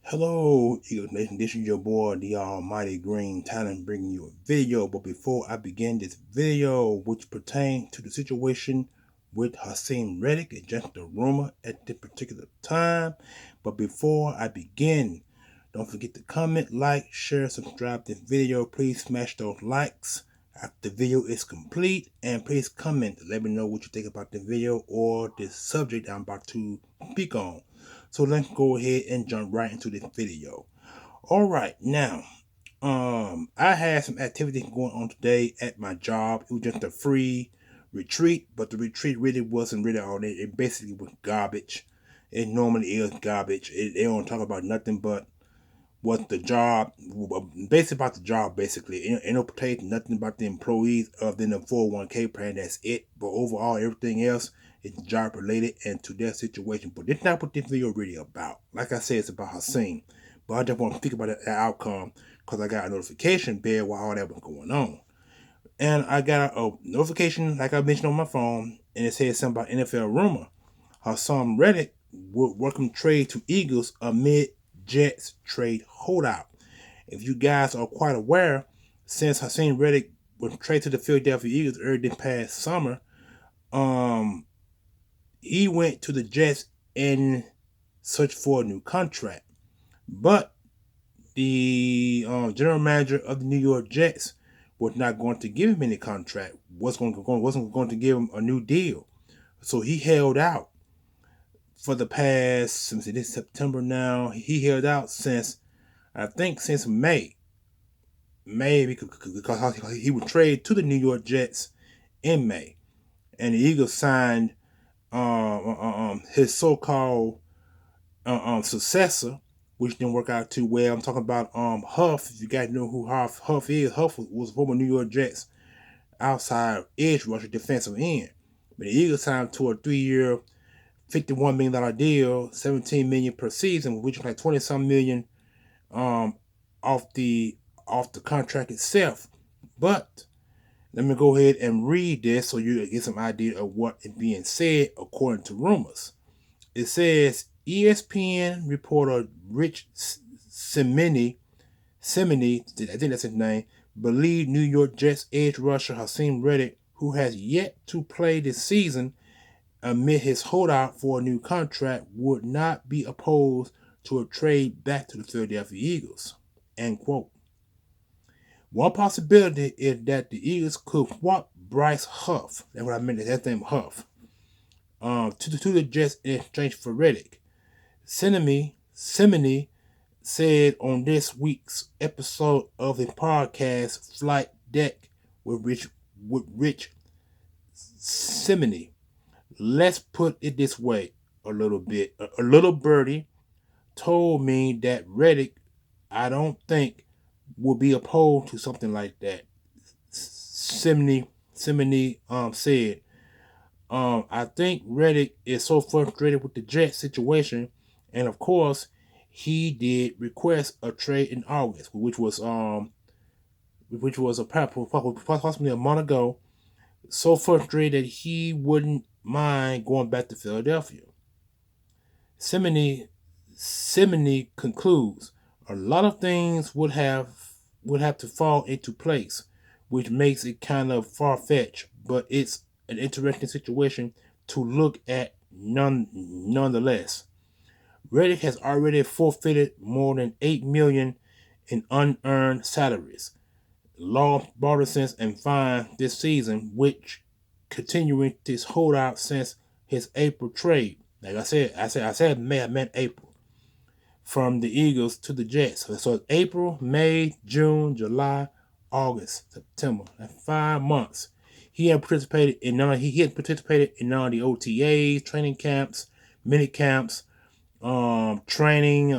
Hello, Eagles Nation. This is your boy, the Almighty Green Talent, bringing you a video. But before I begin this video, which pertains to the situation with Reddick, it's just a rumor at this particular time. But before I begin, don't forget to comment, like, share, subscribe to this video. Please smash those likes after the video is complete, and please comment to let me know what you think about the video or the subject I'm about to speak on. So let's go ahead and jump right into this video. All right, now, I had some activities going on today at my job. It was just a free retreat, but the retreat really wasn't really all that. It basically was garbage. It normally is garbage. They don't talk about nothing but what the job, basically about the job, basically. It don't pertain nothing about the employees other than the 401k plan. That's it. But overall, everything else is job related and to their situation. But that's not what this video really about. Like I said, it's about Hassan. But I just want to speak about the outcome because I got a notification bell while all that was going on. And I got a notification, like I mentioned on my phone, and it said something about NFL rumor. Hassan Reddick would welcome trade to Eagles amid Jets trade holdout. If you guys are quite aware, since Hassan Reddick was traded to the Philadelphia Eagles early this past summer, he went to the Jets in search for a new contract. But the general manager of the New York Jets was not going to give him any contract. Wasn't going to give him a new deal. So he held out for the past, since it is September now, he held out since, I think since May. Because he was traded to the New York Jets in May. And the Eagles signed his so-called successor, which didn't work out too well. I'm talking about Huff. If you guys know who Huff is, Huff was a former New York Jets outside edge rusher defensive end. But the Eagles signed to a 3-year, $51 million deal, $17 million per season, which is like 20-some million off the contract itself. But let me go ahead and read this so you get some idea of what is being said according to rumors. It says ESPN reporter Rich Semini, I think that's his name, believed New York Jets edge rusher Hassan Reddick, who has yet to play this season amid his holdout for a new contract, would not be opposed to a trade back to the Philadelphia Eagles. End quote. One possibility is that the Eagles could swap Bryce Huff, that's what I meant, that's name Huff, to the Jets in exchange for Reddick. Semini said on this week's episode of the podcast Flight Deck with Rich Semini. Let's put it this way a little bit. A little birdie told me that Reddick, I don't think, will be opposed to something like that. Semini said, I think Reddick is so frustrated with the Jets situation, and of course, he did request a trade in August, which was possibly a month ago. So frustrated he wouldn't mind going back to Philadelphia. Semini concludes, a lot of things would have to fall into place, which makes it kind of far-fetched, but it's an interesting situation to look at nonetheless. Reddick has already forfeited more than $8 million in unearned salaries, lost bonuses, and fines this season, which continuing this holdout since his April trade. Like I said May, I meant April. From the Eagles to the Jets. So it's April, May, June, July, August, September. That's 5 months. He had participated in none of the OTAs, training camps, mini camps, training,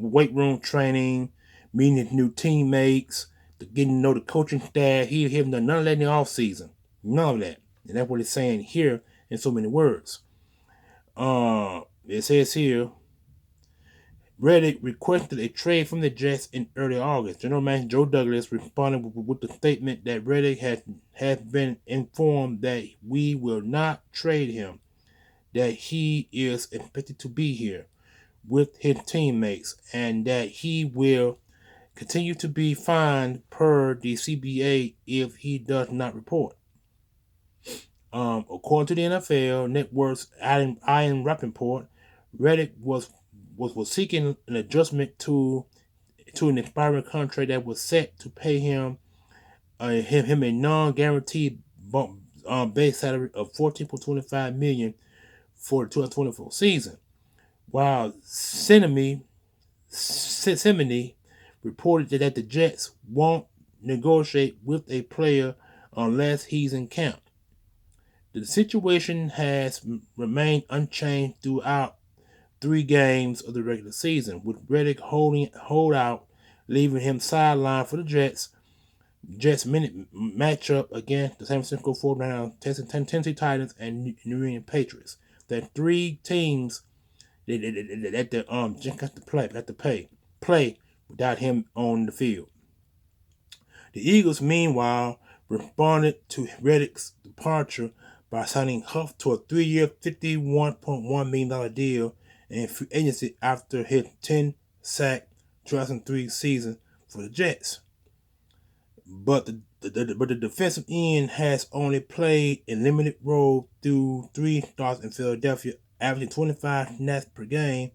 weight room training, meeting his new teammates, getting to know the coaching staff. He haven't done none of that in the off season. None of that. And that's what it's saying here in so many words. It says here, Reddick requested a trade from the Jets in early August. General Manager Joe Douglas responded with the statement that Reddick has been informed that we will not trade him, that he is expected to be here. with his teammates, and that he will continue to be fined per the CBA if he does not report. According to the NFL Network's Ian Rappaport, Reddick was seeking an adjustment to an expiring contract that was set to pay him a non-guaranteed base salary of $14.25 million for the 2024 season. While Cinnamon reported that the Jets won't negotiate with a player unless he's in camp. The situation has remained unchanged throughout 3 games of the regular season, with Reddick hold out, leaving him sidelined for the Jets minute matchup against the San Francisco 49ers, Tennessee Titans, and New England Patriots. There are 3 teams that just got to play without him on the field. The Eagles, meanwhile, responded to Reddick's departure by signing Huff to a 3-year, $51.1 million deal in free agency after his 10-sack 2003 season for the Jets. But the defensive end has only played a limited role through 3 starts in Philadelphia, averaging 25 snaps per game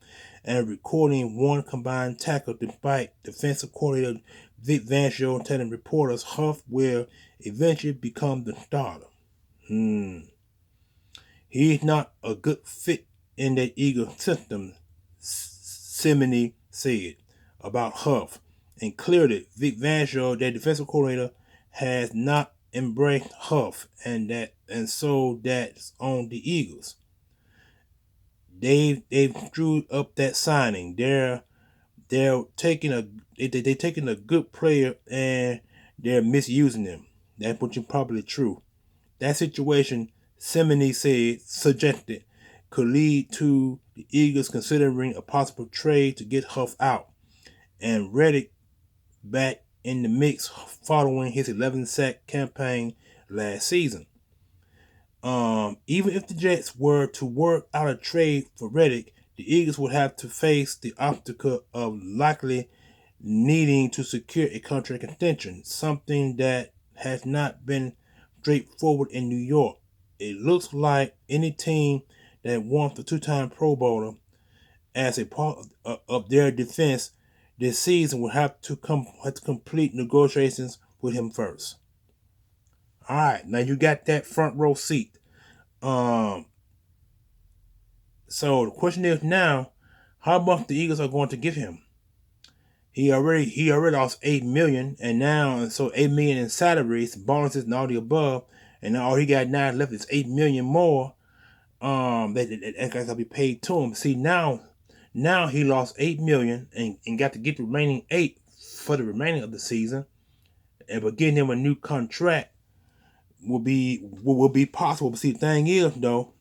and recording 1 combined tackle, despite defensive coordinator Vic Fangio telling reporters Huff will eventually become the starter. He's not a good fit in that Eagle system, Simony said about Huff, and clearly Vic Fangio, their defensive coordinator, has not embraced Huff, and so that's on the Eagles. They've screwed up that signing. They're taking a good player and they're misusing them. That's what is probably true. That situation, Simony suggested, could lead to the Eagles considering a possible trade to get Huff out and Reddick back in the mix following his 11-sack campaign last season. Even if the Jets were to work out a trade for Reddick, the Eagles would have to face the obstacle of likely needing to secure a contract extension, something that has not been straightforward in New York. It looks like any team that wants the 2-time Pro Bowler as a part of their defense this season will have to complete negotiations with him first. All right, now you got that front row seat. So the question is now, how much the Eagles are going to give him? He already lost $8 million, and now so $8 million in salaries, bonuses, and all the above, and all he got now left is $8 million more. That got to be paid to him. See now he lost $8 million and got to get the remaining $8 million for the remaining of the season, but getting him a new contract will be possible. But see, the thing is though,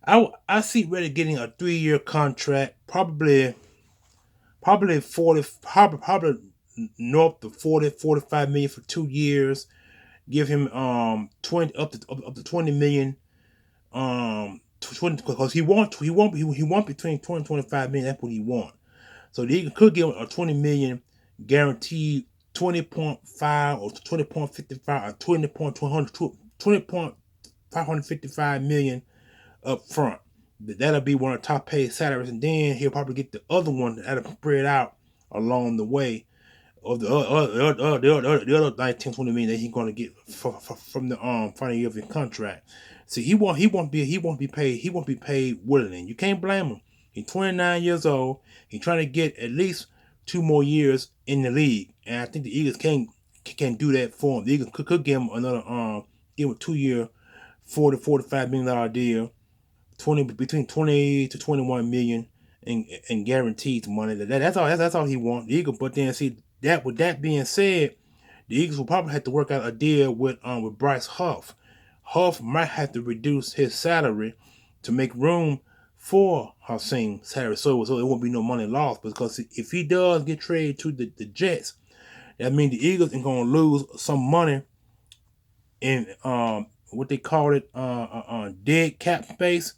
I see Reddick getting a 3-year contract, probably north of 45 million for 2 years. Give him 20 up to 20 million. 20 because he won't between 20 and 25 million. That's what he wants. So he could give him a 20 million guaranteed 20.5 or 20.55 or 20.555 million up front. That'll be one of the top paid salaries, and then he'll probably get the other one that'll spread out along the way of the other 19, 20 million that he's going to get from the final year of his contract. See, he won't be paid willingly. You can't blame him. He's 29 years old. He's trying to get at least 2 more years in the league, and I think the Eagles can do that for him. The Eagles could give him another give him a 2-year, $45 million deal, between 20 to 21 million in guaranteed money. That's all he wants. The Eagles, but then see that with that being said, the Eagles will probably have to work out a deal with Bryce Huff. Huff might have to reduce his salary to make room for Hassan's salary, so it won't be no money lost. Because if he does get traded to the Jets, that means the Eagles are going to lose some money in what they call it dead cap space.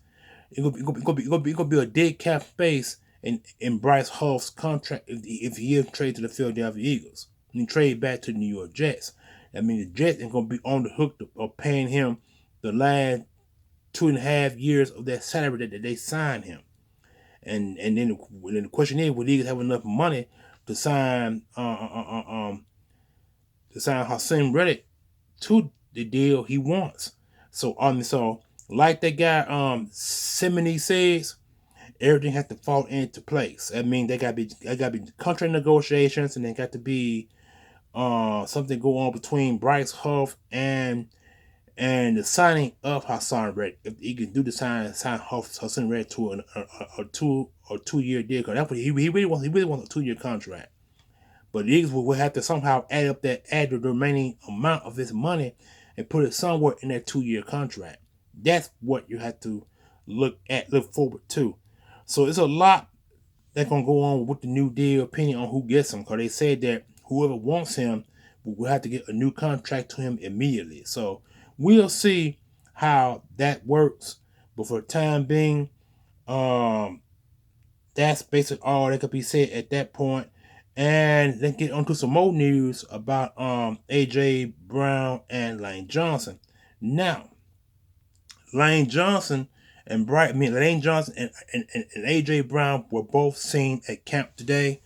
It gonna be a dead cap space in Bryce Huff's contract if he is traded to the Philadelphia Eagles and he trade back to the New York Jets. I mean, the Jets are gonna be on the hook of paying him the last 2.5 years of that salary that they signed him. And then the question is, will the Eagles have enough money to sign Hassan Reddick to the deal he wants? So like that guy Simony says, everything has to fall into place. I mean, they got to be contract negotiations, and they got to be something go on between Bryce Huff and the signing of Hassan Reddick. If he can do the sign Hassan Reddick to a 2 year deal, because that's what he really wants. He really wants a 2 year contract. But the Eagles will have to somehow add the remaining amount of his money and put it somewhere in that 2 year contract. That's what you have to look forward to. So it's a lot that's gonna go on with the new deal, depending on who gets him. Because they said that whoever wants him will have to get a new contract to him immediately. So we'll see how that works. But for the time being, that's basically all that could be said at that point. And let's get onto some more news about AJ Brown and Lane Johnson. Now, Lane Johnson and AJ Brown were both seen at camp today.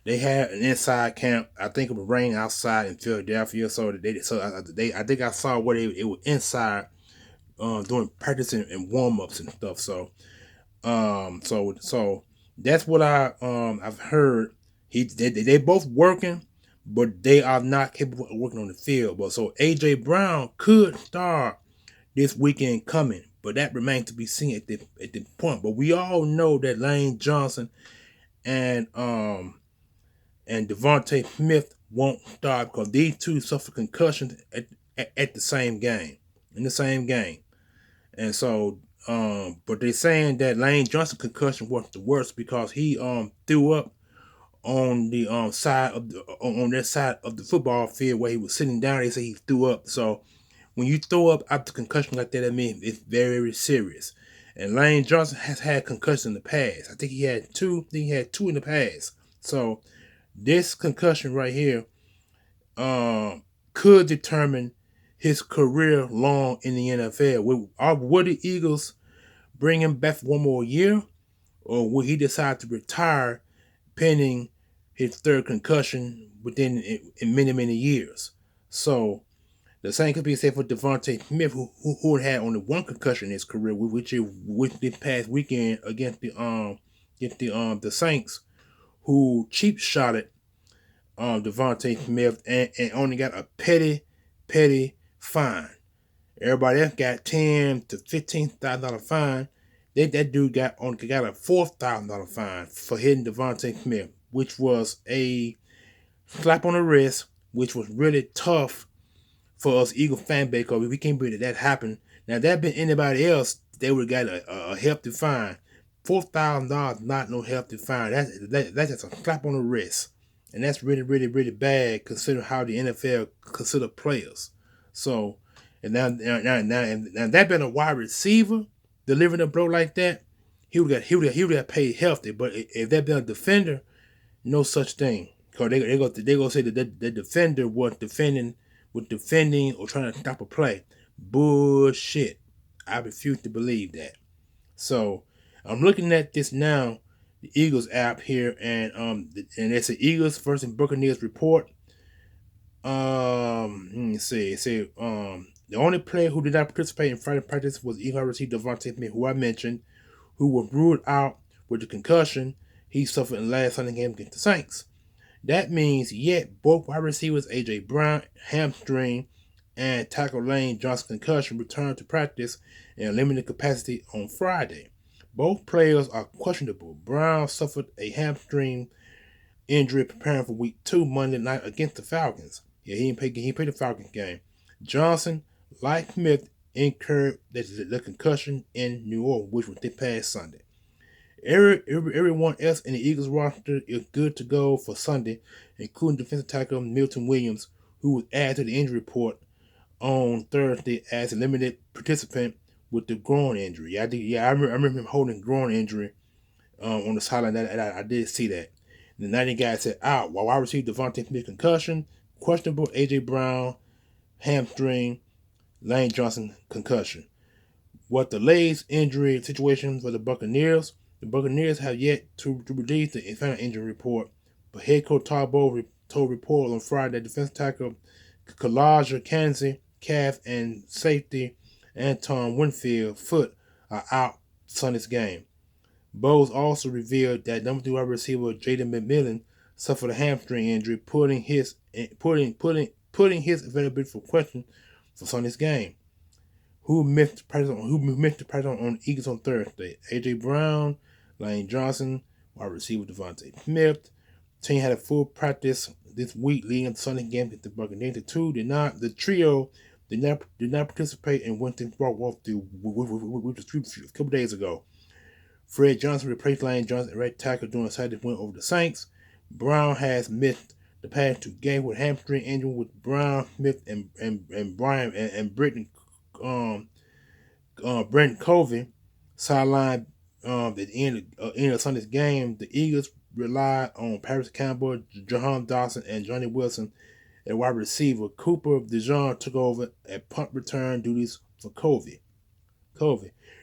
They had an inside camp. I think it was raining outside in Philadelphia, so I think I saw where it was inside doing practice and warm ups and stuff. So that's what I've heard. They both working, but they are not capable of working on the field. But so AJ Brown could start this weekend coming, but that remains to be seen at the point. But we all know that Lane Johnson and Devontae Smith won't start because these two suffered concussions at the same game, in the same game. And so, but they're saying that Lane Johnson concussion was the worst because he threw up on the side of on that side of the football field where he was sitting down. They say he threw up. So when you throw up after concussion like that, I mean it's very, very serious. And Lane Johnson has had concussions in the past. I think he had two. I think he had two in the past. So this concussion right here could determine his career long in the NFL. Will the Eagles bring him back for one more year, or will he decide to retire pending his third concussion within in many, many years? So the same could be said for Devontae Smith, who had only one concussion in his career, which this past weekend against the Saints, who cheap shotted Devontae Smith and only got a petty fine. Everybody else got $10,000 to $15,000 fine. That dude got a $4,000 fine for hitting Devontae Smith, which was a slap on the wrist, which was really tough for us Eagle fan base because we can't believe that happened. Now, if that had been anybody else, they would have got a hefty fine. $4,000 not no hefty fine. That's just a slap on the wrist. And that's really, really, really bad considering how the NFL consider players. So, and now that been a wide receiver delivering a blow like that, he would have paid hefty. But if that been a defender, no such thing. Because they go say that the defender was defending or trying to stop a play. Bullshit. I refuse to believe that. So I'm looking at this now, the Eagles app here, and it's the Eagles versus Buccaneers report. Let me see. It said the only player who did not participate in Friday practice was Eagle receiver Devontae Smith, who I mentioned, who was ruled out with the concussion he suffered in last Sunday game against the Saints. That means yet both wide receivers AJ Brown, hamstring, and tackle Lane Johnson concussion returned to practice in a limited capacity on Friday. Both players are questionable. Brown suffered a hamstring injury preparing for Week 2 Monday night against the Falcons. Yeah, he played the Falcons game. Johnson, like Smith, incurred the concussion in New Orleans, which was this past Sunday. Everyone else in the Eagles roster is good to go for Sunday, including defensive tackle Milton Williams, who was added to the injury report on Thursday as a limited participant with the groin injury. I remember him holding a groin injury on the sideline. I did see that. The 90 guy said out while I received Devontae Smith concussion, questionable A.J. Brown hamstring, Lane Johnson concussion. What the latest injury situation for the Buccaneers? The Buccaneers have yet to release the final injury report, but head coach Todd Bowles told reporters on Friday that defensive tackle Kalaja Kansi, calf, and safety Anton Winfield foot are out Sunday's game. Bowles also revealed that number 3 wide receiver Jaden McMillan suffered a hamstring injury, putting his availability for question for Sunday's game. Who missed practice on the Eagles on Thursday? A.J. Brown, Lane Johnson, wide receiver Devontae Smith. Team had a full practice this week leading up to Sunday game against the Buccaneers. The trio did not participate in Winston's walk through a couple days ago. Fred Johnson replaced Lane Johnson at right tackle during Saturday's win over the Saints. Brown has missed the past 2 games with hamstring injury, with Brown, Smith, and Brian and Britton Brent Covey sidelined at the end of Sunday's game. The Eagles relied on Paris Campbell, Jahan Dawson, and Johnny Wilson at wide receiver. Cooper DeJean took over at punt return duties for Covey.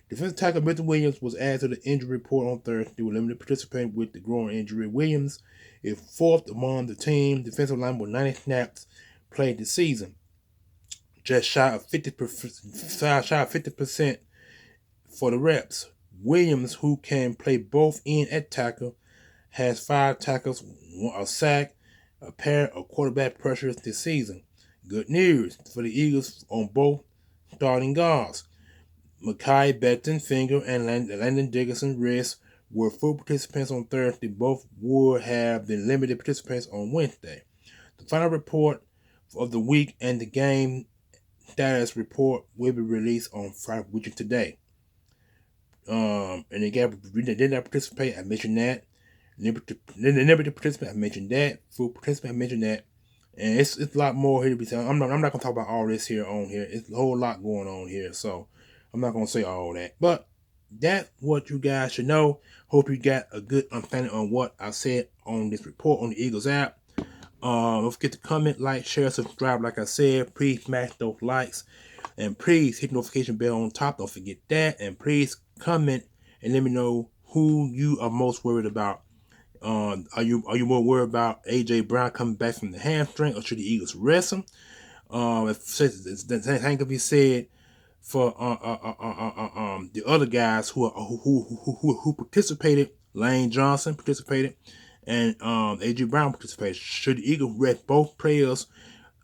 Defensive tackle Mr. Williams was added to the injury report on Thursday with limited participating with the groin injury. Williams is 4th among the team defensive line with 90 snaps played this season, just shy of 50% for the reps. Williams, who can play both end at tackle, has 5 tackles, a sack, a pair of quarterback pressures this season. Good news for the Eagles on both starting guards. Mekhi Becton Finger and Landon Dickerson wrist were full participants on Thursday. Both would have been limited participants on Wednesday. The final report of the week and the game status report will be released on Friday, which is today. And again, did not participate. I mentioned that. Never participate. I mentioned that. Full participant. I mentioned that. And it's a lot more here to be said. I'm not gonna talk about all this here on here. It's a whole lot going on here, so I'm not gonna say all that. But that's what you guys should know. Hope you got a good understanding on what I said on this report on the Eagles app. Don't forget to comment, like, share, subscribe. Like I said, please smash those likes, and please hit the notification bell on top. Don't forget that, and please comment and let me know who you are most worried about. Are you more worried about A.J. Brown coming back from the hamstring, or should the Eagles rest him? The same could be said for the other guys who participated. Lane Johnson participated, and A.J. Brown participated. Should the Eagles rest both players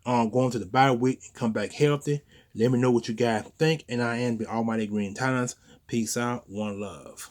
going to the bye week and come back healthy? Let me know what you guys think. And I am the Almighty Green Talents. Peace out. One love.